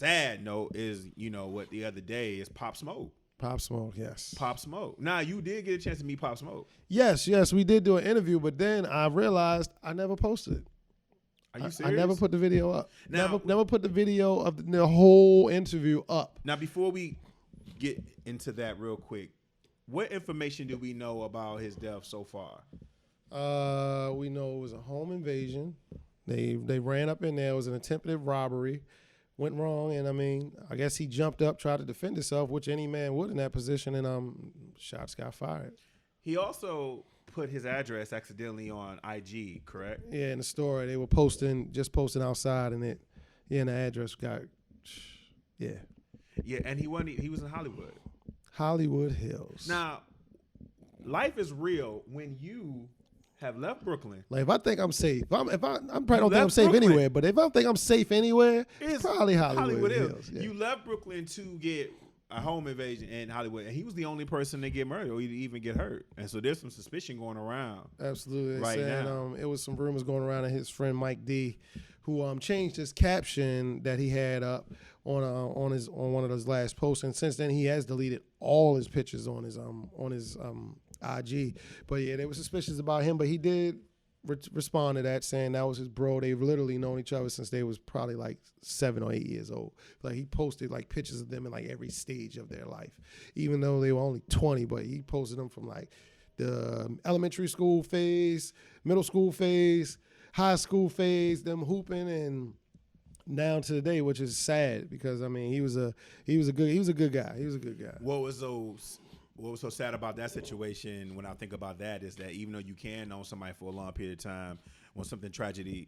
sad note is, what the other day is Pop Smoke. Pop Smoke, yes. Pop Smoke. Now, you did get a chance to meet Pop Smoke. Yes, we did do an interview, but then I realized I never posted it. Are you serious? I never put the video up. Now, never put the video of the whole interview up. Now, before we get into that real quick, what information do we know about his death so far? We know it was a home invasion. They ran up in there. It was an attempted robbery. Went wrong, and I guess he jumped up, tried to defend himself, which any man would in that position, and shots got fired. He also put his address accidentally on IG, correct? Yeah, in the store they were just posting outside, and the address got, yeah. Yeah, and he was in Hollywood. Hollywood Hills. Now, life is real when you have left Brooklyn. Like, if I think I'm safe, I probably don't think I'm safe Brooklyn. anywhere. But if I think I'm safe anywhere, it's probably Hollywood Hills. Yeah. You left Brooklyn to get a home invasion in Hollywood, and he was the only person to get murdered or even get hurt. And so there's some suspicion going around. Absolutely. Right now. It was some rumors going around, and his friend Mike D, who changed his caption that he had up on one of those last posts, and since then he has deleted all his pictures on his IG. But yeah, they were suspicious about him, but he did respond to that, saying that was his bro. They've literally known each other since they was probably like 7 or 8 years old. Like, he posted like pictures of them in like every stage of their life, even though they were only 20. But he posted them from like the elementary school phase, middle school phase, high school phase, them hooping, and down to the day, which is sad because he was a good guy. He was a good guy. What was so sad about that situation when I think about that is that even though you can know somebody for a long period of time, when something tragic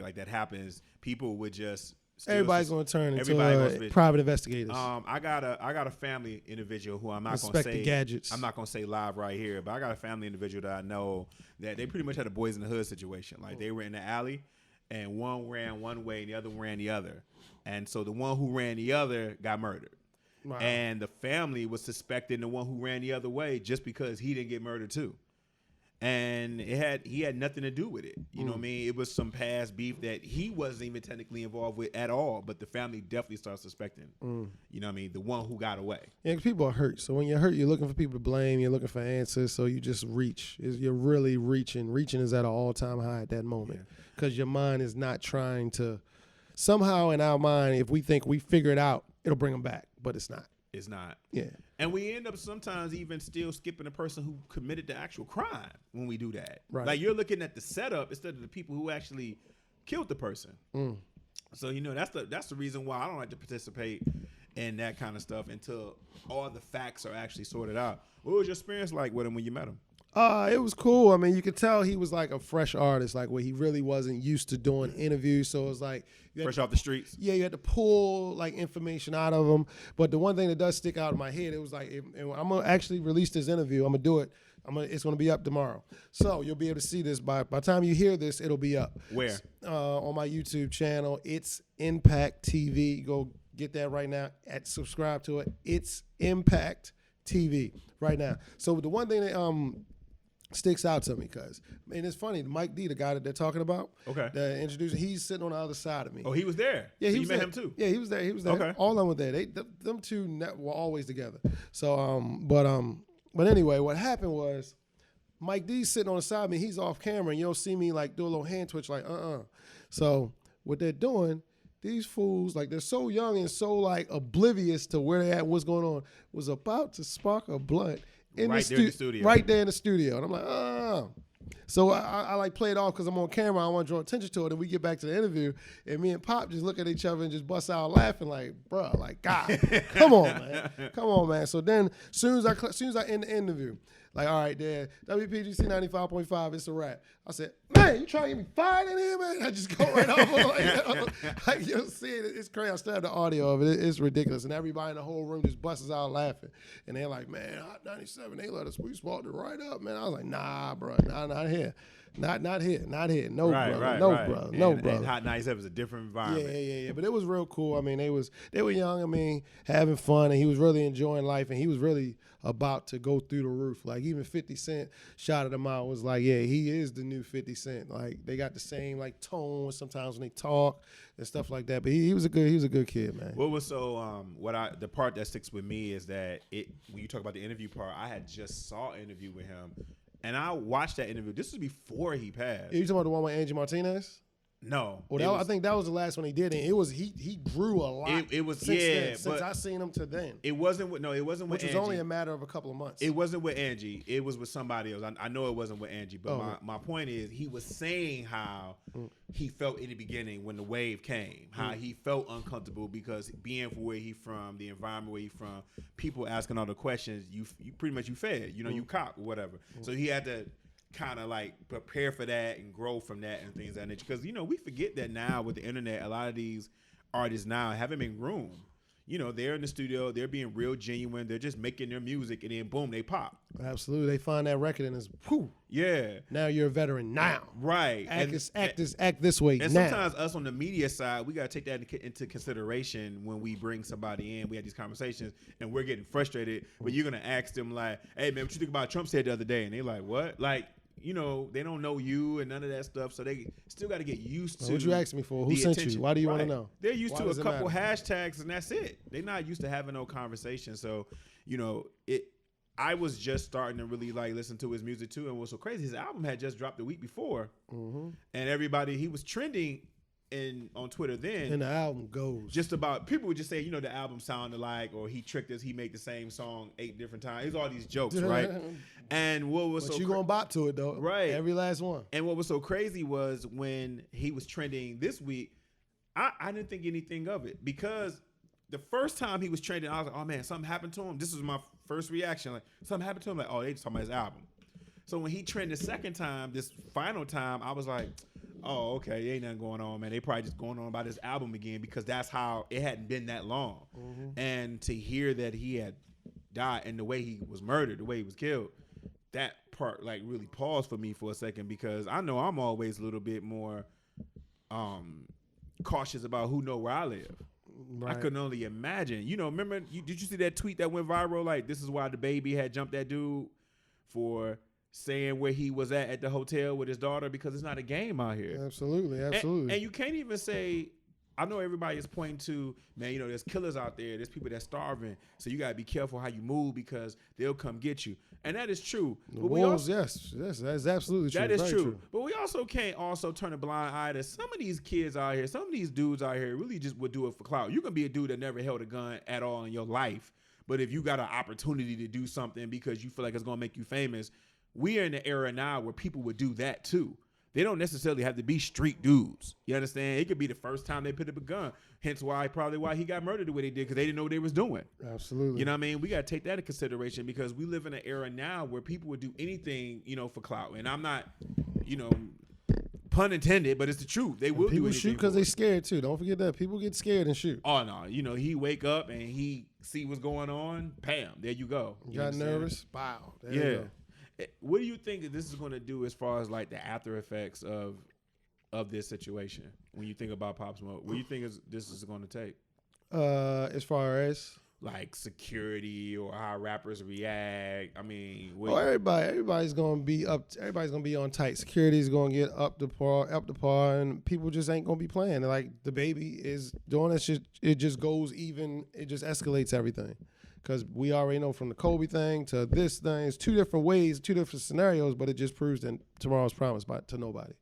like that happens, people would just everybody's going to turn into private investigators. I got a family individual who I'm not going to say gadgets. I'm not going to say live right here, but I got a family individual that I know that they pretty much had a boys in the hood situation. Like, they were in the alley, and one ran one way and the other ran the other, and so the one who ran the other got murdered. Wow. And the family was suspecting the one who ran the other way just because he didn't get murdered too. And he had nothing to do with it. You know what I mean? It was some past beef that he wasn't even technically involved with at all, but the family definitely started suspecting. You know what I mean? The one who got away. Yeah, 'cause people are hurt. So when you're hurt, you're looking for people to blame. You're looking for answers. So you just reach. You're really reaching. Reaching is at an all-time high at that moment because your mind is not trying to. Somehow in our mind, if we think we figure it out, it'll bring them back, but it's not. It's not. Yeah. And we end up sometimes even still skipping the person who committed the actual crime when we do that. Right. Like, you're looking at the setup instead of the people who actually killed the person. So, that's the reason why I don't like to participate in that kind of stuff until all the facts are actually sorted out. What was your experience like with him when you met him? It was cool. I mean, you could tell he was like a fresh artist, like where he really wasn't used to doing interviews. So it was like fresh off the streets. Yeah, you had to pull like information out of him. But the one thing that does stick out in my head, it was like, I'm gonna actually release this interview. I'm gonna do it. It's gonna be up tomorrow. So you'll be able to see this by the time you hear this, it'll be up. Where? On my YouTube channel. It's Impact TV. Go get that right now. Subscribe to it. It's Impact TV right now. So the one thing that sticks out to me, because it's funny, Mike D, the guy that they're talking about, the introducer, he's sitting on the other side of me. Oh, he was there. Yeah, so he you met him too. Yeah, he was there. Okay. All of them were there. Them two were always together. So but anyway, what happened was Mike D's sitting on the side of me. He's off camera, and you'll see me like do a little hand twitch, like So what they're doing, these fools, like, they're so young and so like oblivious to where they're at, what's going on, was about to spark a blunt. Right there in the studio. And I'm like, So I like play it off because I'm on camera. I want to draw attention to it. And we get back to the interview, and me and Pop just look at each other and just bust out laughing like, bro, like, God, come on, man. So then as soon as I end the interview, like, all right, Dad, WPGC 95.5, it's a wrap. I said, man, you trying to get me fired in here, man? I just go right off. Like, you'll see it. It's crazy. I still have the audio of it. It's ridiculous. And everybody in the whole room just busts out laughing. And they're like, man, Hot 97, we sparked it right up, man. I was like, nah, bro, not here. Not here. No, Right, brother. right, No, right. brother. No, brother. And Hot 97 is a different Yeah, environment. But it was real cool. I mean, they were young. I mean, having fun, and he was really enjoying life, and he was really about to go through the roof. Like even 50 Cent shouted him out. Was like, yeah, he is the new 50 Cent. Like they got the same like tone sometimes when they talk and stuff like that. But he was a good kid, man. What was so the part that sticks with me is that when you talk about the interview part, I had just saw an interview with him, and I watched that interview. This was before he passed. You talking about the one with Angie Martinez? No. Well, I think that was the last one he did, and it was he grew a lot. It was since I seen him to then. It wasn't with Which was Angie. only a matter of a couple of months. It wasn't with Angie. It was with somebody else. I know it wasn't with Angie, but my point is he was saying how he felt in the beginning when the wave came, how he felt uncomfortable because being from where he from, the environment where he from, people asking all the questions, you pretty much you fed, you cop or whatever. So he had to kind of like prepare for that and grow from that and things like that. Because, we forget that now with the internet, a lot of these artists now haven't been groomed. They're in the studio, they're being real genuine, they're just making their music and then boom, they pop. Absolutely. They find that record and it's whew. Yeah. Now you're a veteran now. Right. Act this way and now. Sometimes us on the media side, we got to take that into consideration when we bring somebody in. We have these conversations and we're getting frustrated, but you're going to ask them like, hey man, what you think about Trump said the other day? And they're like, what? Like, they don't know you and none of that stuff, so they still got to get used to. What you asking me for? Who sent attention. you? Why do you want to Right. know? They're used Why to a does it couple matter? hashtags and that's it. They're not used to having no conversation. So, I was just starting to really like listen to his music too, and what's so crazy, his album had just dropped the week before, and he was trending on Twitter then. And the album goes. Just about people would just say, the album sounded like, or he tricked us, he made the same song 8 different times. It was all these jokes, right? And what was But you gonna bop to it though, right? Every last one. And what was so crazy was when he was trending this week, I didn't think anything of it because the first time he was trending, I was like, oh man, something happened to him. This was my first reaction, like something happened to him. Like, oh, they just talking about his album. So when he trended the second time, this final time, I was like, oh, okay, ain't nothing going on, man. They probably just going on about his album again because that's how it hadn't been that long. And to hear that he had died and the way he was murdered, the way he was killed, that part like really paused for me for a second because I know I'm always a little bit more cautious about who know where I live. Right. I couldn't only imagine. Remember, did you see that tweet that went viral? Like, this is why the baby had jumped that dude for saying where he was at the hotel with his daughter because it's not a game out here. Absolutely. And you can't even say, I know everybody is pointing to, man, there's killers out there. There's people that's starving. So you got to be careful how you move because they'll come get you. And that is true. The wolves, yes, that's absolutely true. That is true. But we also can't turn a blind eye to some of these kids out here, some of these dudes out here really just would do it for clout. You can be a dude that never held a gun at all in your life. But if you got an opportunity to do something because you feel like it's going to make you famous, we are in the era now where people would do that too. They don't necessarily have to be street dudes. You understand? It could be the first time they picked up a gun. Hence why he got murdered the way they did because they didn't know what they was doing. Absolutely. You know what I mean? We got to take that into consideration because we live in an era now where people would do anything, for clout. And I'm not, pun intended, but it's the truth. They will do anything. People shoot because they scared too. Don't forget that. People get scared and shoot. Oh, no. He wake up and he see what's going on. Bam. There you go. You got nervous. Wow. There you go. What do you think that this is going to do as far as like the after effects of this situation when you think about Pop Smoke? What do you think this is going to take? As far as like security or how rappers react. I mean, everybody's going to be everybody's going to be on tight. Security's going to get up to par, and people just ain't going to be playing. Like the baby is doing it. It just goes even. It just escalates everything. Because we already know from the Kobe thing to this thing, it's 2 different ways, 2 different scenarios, but it just proves that tomorrow's promised to nobody.